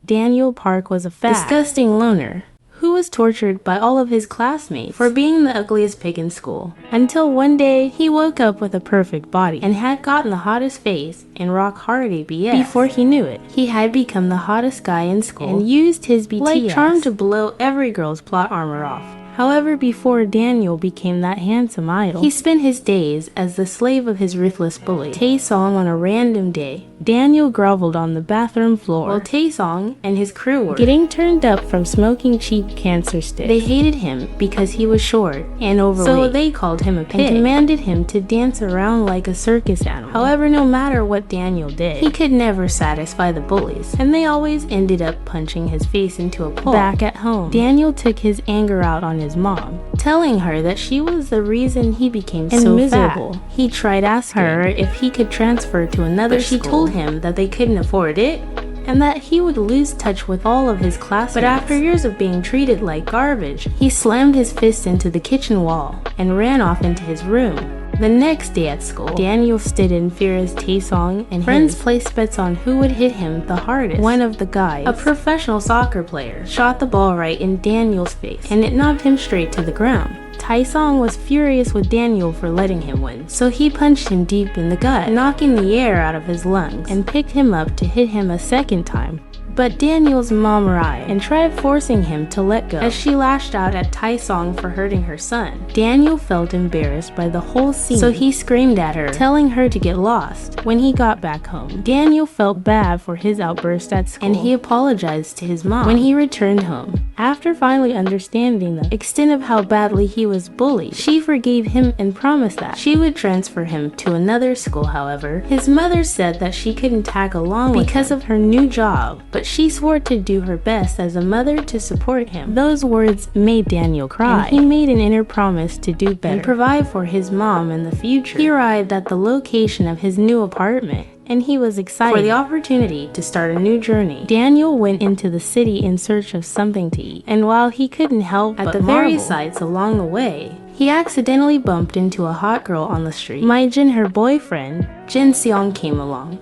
Daniel Park was a fat, disgusting loner who was tortured by all of his classmates for being the ugliest pig in school. Until one day, he woke up with a perfect body and had gotten the hottest face in rock hard ABS. Before he knew it, he had become the hottest guy in school and used his BTS charm to blow every girl's plot armor off. However, before Daniel became that handsome idol, he spent his days as the slave of his ruthless bully, Taesong. On a random day, Daniel groveled on the bathroom floor while Taesong and his crew were getting turned up from smoking cheap cancer sticks. They hated him because he was short and overweight, so they called him a pig and commanded him to dance around like a circus animal. However, no matter what Daniel did, he could never satisfy the bullies, and they always ended up punching his face into a pole. Back at home, Daniel took his anger out on his mom, telling her that she was the reason he became so miserable. He tried asking her if he could transfer to another school. She told him that they couldn't afford it and that he would lose touch with all of his classmates. But after years of being treated like garbage, he slammed his fist into the kitchen wall and ran off into his room. The next day at school, Daniel stood in fear as Taesong and friends placed bets on who would hit him the hardest. One of the guys, a professional soccer player, shot the ball right in Daniel's face and it knocked him straight to the ground. Taesong was furious with Daniel for letting him win, so he punched him deep in the gut, knocking the air out of his lungs, and picked him up to hit him a second time. But Daniel's mom arrived and tried forcing him to let go as she lashed out at Taesong for hurting her son. Daniel felt embarrassed by the whole scene, so he screamed at her, telling her to get lost. When he got back home, Daniel felt bad for his outburst at school, and he apologized to his mom when he returned home. After finally understanding the extent of how badly he was bullied, she forgave him and promised that she would transfer him to another school. However, his mother said that she couldn't tag along because of her new job, but she swore to do her best as a mother to support him. Those words made Daniel cry, and he made an inner promise to do better and provide for his mom in the future. He arrived at the location of his new apartment, and he was excited for the opportunity to start a new journey. Daniel went into the city in search of something to eat, and while he couldn't help but various sights along the way, he accidentally bumped into a hot girl on the street. Maijin, her boyfriend, Jin Seong, came along,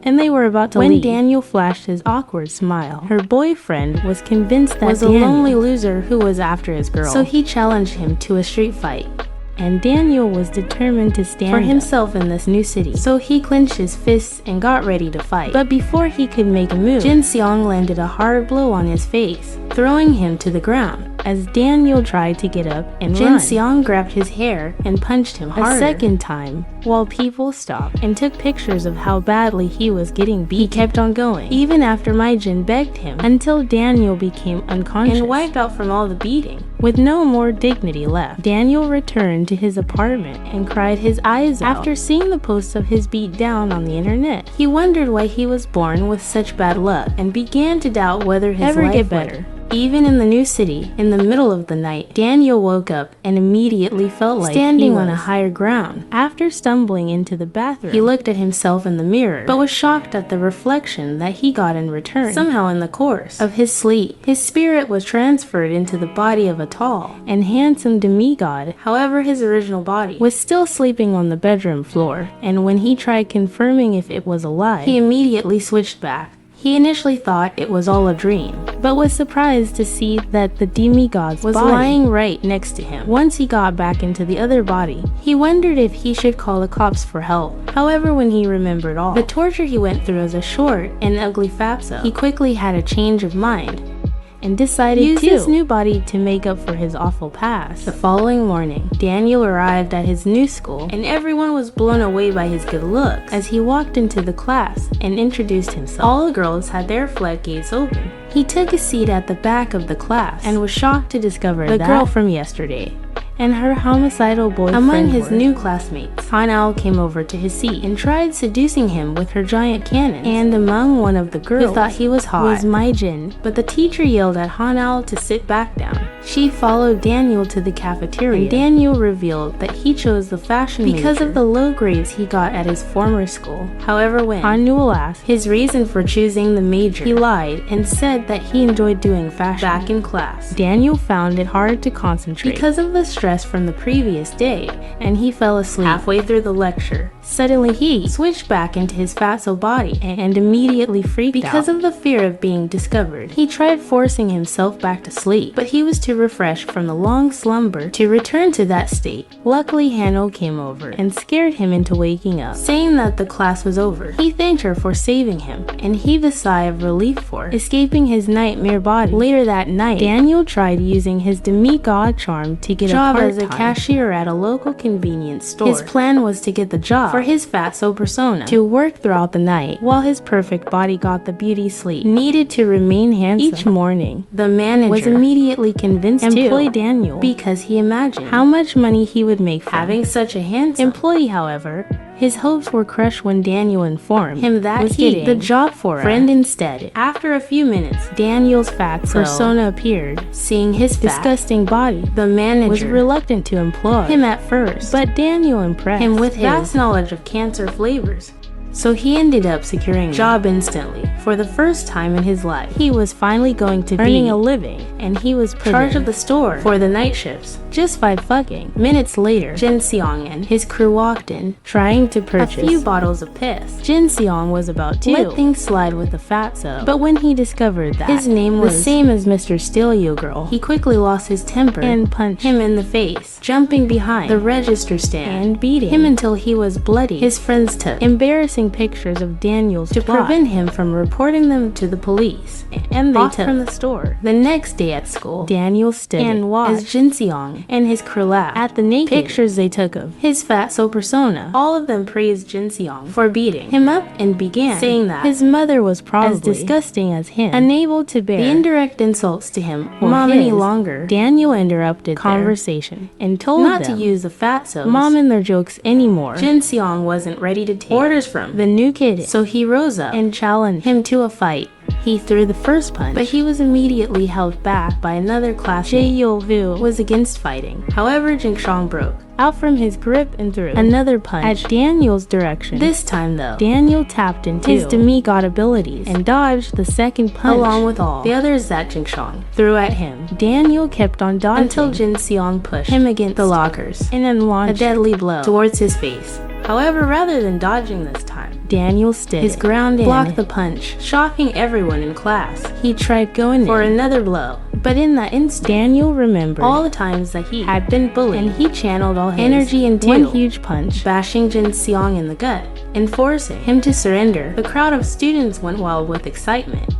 and they were about to leave. When Daniel flashed his awkward smile, her boyfriend was convinced that was a lonely loser who was after his girl, so he challenged him to a street fight. And Daniel was determined to stand for himself in this new city, so he clenched his fists and got ready to fight. But before he could make a move, Jin Seong landed a hard blow on his face, throwing him to the ground. As Daniel tried to get up and Jin Seong grabbed his hair and punched him harder a second time, while people stopped and took pictures of how badly he was getting beat. He kept on going, even after Maijin begged him, until Daniel became unconscious and wiped out from all the beating. With no more dignity left, Daniel returned to his apartment and cried his eyes out. After seeing the posts of his beatdown on the internet, he wondered why he was born with such bad luck and began to doubt whether his life would get better. Even in the new city, in the middle of the night, Daniel woke up and immediately felt like standing on a higher ground. After stumbling into the bathroom, he looked at himself in the mirror, but was shocked at the reflection that he got in return. Somehow in the course of his sleep, his spirit was transferred into the body of a tall and handsome DemiGod. However, his original body was still sleeping on the bedroom floor, and when he tried confirming if it was alive, he immediately switched back. He initially thought it was all a dream, but was surprised to see that the DemiGod's was lying right next to him. Once he got back into the other body, he wondered if he should call the cops for help. However, when he remembered all the torture he went through as a short and ugly fatso, he quickly had a change of mind and decided to use his new body to make up for his awful past. The following morning, Daniel arrived at his new school, and everyone was blown away by his good looks as he walked into the class and introduced himself. All the girls had their floodgates open. He took a seat at the back of the class and was shocked to discover the girl from yesterday and her homicidal boyfriend. Among his new classmates, Hanal came over to his seat and tried seducing him with her giant cannons. And among one of the girls who thought he was hot was Maijin, but the teacher yelled at Hanal to sit back down. She followed Daniel to the cafeteria, and Daniel revealed that he chose the fashion because of the low grades he got at his former school. However, when Hanul asked his reason for choosing the major, he lied and said that he enjoyed doing fashion. Back in class, Daniel found it hard to concentrate because of the stress stressed from the previous day, and he fell asleep halfway through the lecture. Suddenly he switched back into his fatso body and immediately freaked out. Because of the fear of being discovered, he tried forcing himself back to sleep, but he was too refreshed from the long slumber to return to that state. Luckily, Hano came over and scared him into waking up, saying that the class was over. He thanked her for saving him and heaved a sigh of relief for escaping his nightmare body. Later that night, Daniel tried using his DemiGod charm to get a job as a cashier at a local convenience store. His plan was to get the job for his fatso persona to work throughout the night while his perfect body got the beauty sleep needed to remain handsome. Each morning, the manager was immediately convinced to employ Daniel because he imagined how much money he would make from having such a handsome employee. However, his hopes were crushed when Daniel informed him that was getting the job for a friend instead. After a few minutes, Daniel's fatso persona appeared. Seeing his disgusting body, the manager was reluctant to employ him at first, but Daniel impressed him with his vast knowledge of cancer flavors. So he ended up securing a job instantly. For the first time in his life, he was finally going to earning a living, and he was put in charge of the store for the night shifts. Just 5 fucking minutes later, Jin Seong and his crew walked in, trying to purchase a few bottles of piss. Jin Seong was about to let things slide with the fatso, but when he discovered that his name was the same as Mr. Steal Girl, he quickly lost his temper and punched him in the face, jumping behind the register stand and beating him until he was bloody. His friends took embarrassing pictures of Daniel's to prevent him from reporting them to the police, and they took from the store. The next day at school, Daniel stood and watched as Jin Seong and his crew laughed at the naked pictures they took of his fatso persona. All of them praised Jin Seong for beating him up and began saying that his mother was probably as disgusting as him, unable to bear the indirect insults to him or mom any longer. Daniel interrupted conversation and told them not to use the fatsos mom in their jokes anymore. Jin Seong wasn't ready to take orders from the new kid, so he rose up and challenged him to a fight. He threw the first punch, but he was immediately held back by another classmate. Jae Yo-Vu was against fighting. However, Jin Chong broke out from his grip and threw another punch at Daniel's direction. This time though, Daniel tapped into his DemiGod abilities and dodged the second punch along with all the others that Jin Chong threw at him. Daniel kept on dodging until Jin Seong pushed him against the lockers and then launched a deadly blow towards his face. However, rather than dodging this time, Daniel stood his ground and blocked the punch, shocking everyone in class. He tried going for another blow, but in that instant, Daniel remembered all the times that he had been bullied, and he channeled all his energy into one huge punch, bashing Jin Seong in the gut and forcing him to surrender. The crowd of students went wild with excitement,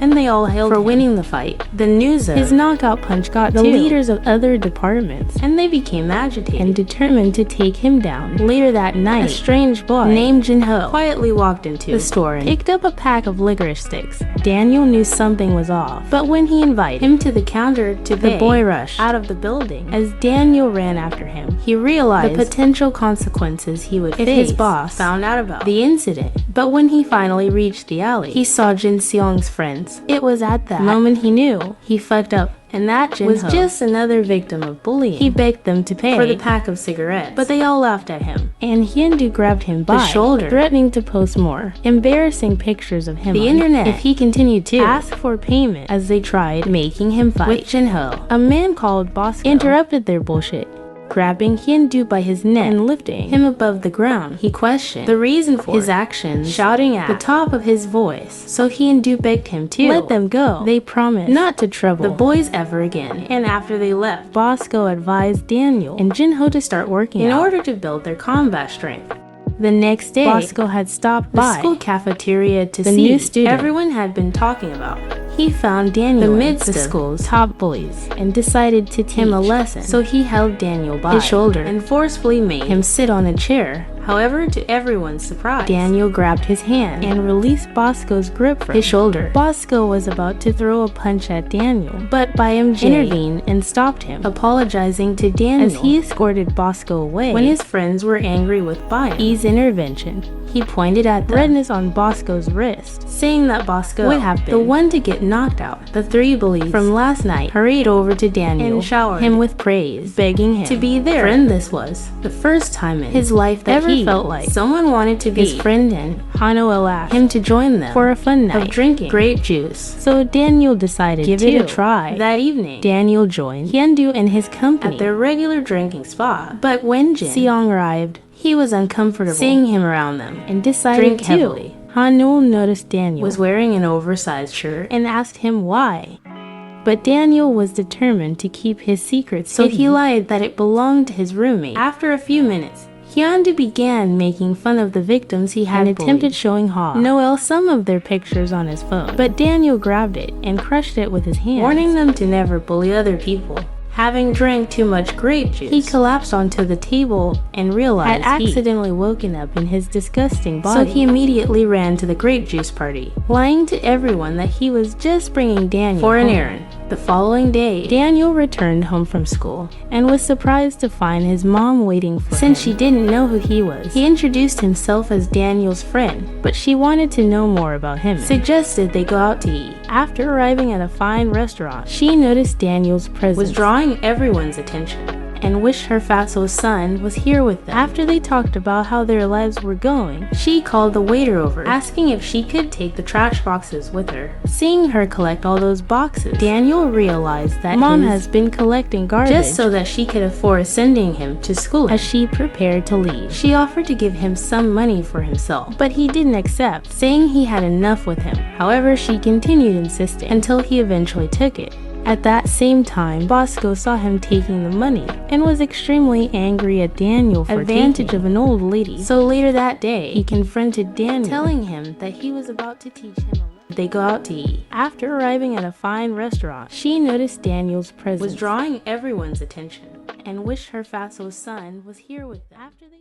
and they all hailed for winning the fight. The news of his knockout punch got the leaders of other departments, and they became agitated and determined to take him down. Later that night, a strange boy named Jin-Ho quietly walked into the store and picked up a pack of licorice sticks. Daniel knew something was off, but when he invited him to the counter to pay, the boy rushed out of the building. As Daniel ran after him, he realized the potential consequences he would face if his boss found out about the incident. But when he finally reached the alley, he saw Jin Seong's friends. It was at that moment he knew he fucked up, and that Jin was just another victim of bullying. He begged them to pay for the pack of cigarettes, but they all laughed at him, and Hyundu grabbed him by the shoulder, threatening to post more embarrassing pictures of him on the internet if he continued to ask for payment. As they tried making him fight with Jin-Ho, a man called Bosco interrupted their bullshit, grabbing Hyundu by his neck and lifting him above the ground. He questioned the reason for his actions, shouting at the top of his voice. So Hyundu begged him to let them go. They promised not to trouble the boys ever again. And after they left, Bosco advised Daniel and Jin-Ho to start working in order to build their combat strength. The next day, Bosco had stopped by the school cafeteria to see the new student everyone had been talking about. He found Daniel amidst the school's top bullies and decided to teach him a lesson. So he held Daniel by his shoulder and forcefully made him sit on a chair. However, to everyone's surprise, Daniel grabbed his hand and released Bosco's grip from his shoulder. Bosco was about to throw a punch at Daniel, but BMJ intervened and stopped him, apologizing to Daniel as he escorted Bosco away. When his friends were angry with BMJ's intervention, he pointed at the redness on Bosco's wrist, saying that Bosco would have been the one to get knocked out. The 3 bullies from last night hurried over to Daniel and showered him with praise, begging him to be their friend. This was the first time in his life that he he felt like someone wanted to be his friend, and Hanoel asked him to join them for a fun night of drinking grape juice. So Daniel decided to give it a try. That evening, Daniel joined Hyundu and his company at their regular drinking spot. But when Jin Seong arrived, he was uncomfortable seeing him around them and decided to drink heavily. Hanoel noticed Daniel was wearing an oversized shirt and asked him why. But Daniel was determined to keep his secret, so he lied that it belonged to his roommate. After a few minutes, Hyundu began making fun of the victims he had and attempted showing Noel some of their pictures on his phone. But Daniel grabbed it and crushed it with his hands, warning them to never bully other people. Having drank too much grape juice, he collapsed onto the table and realized had accidentally woken up in his disgusting body. So he immediately ran to the grape juice party, lying to everyone that he was just bringing Daniel for an errand. The following day, Daniel returned home from school and was surprised to find his mom waiting for him. Since she didn't know who he was, he introduced himself as Daniel's friend, but she wanted to know more about him, suggested they go out to eat. After arriving at a fine restaurant, she noticed Daniel's presence was drawing everyone's attention and wished her fatso's son was here with them. After they talked about how their lives were going, she called the waiter over, asking if she could take the trash boxes with her. Seeing her collect all those boxes, Daniel realized that mom has been collecting garbage just so that she could afford sending him to school. As she prepared to leave, she offered to give him some money for himself, but he didn't accept, saying he had enough with him. However, she continued insisting until he eventually took it. At that same time, Bosco saw him taking the money and was extremely angry at Daniel for advantage of an old lady. So later that day, he confronted Daniel, telling him that he was about to teach him a lesson. They go out to eat. After arriving at a fine restaurant, she noticed Daniel's presence was drawing everyone's attention and wished her fatso's son was here with them. After they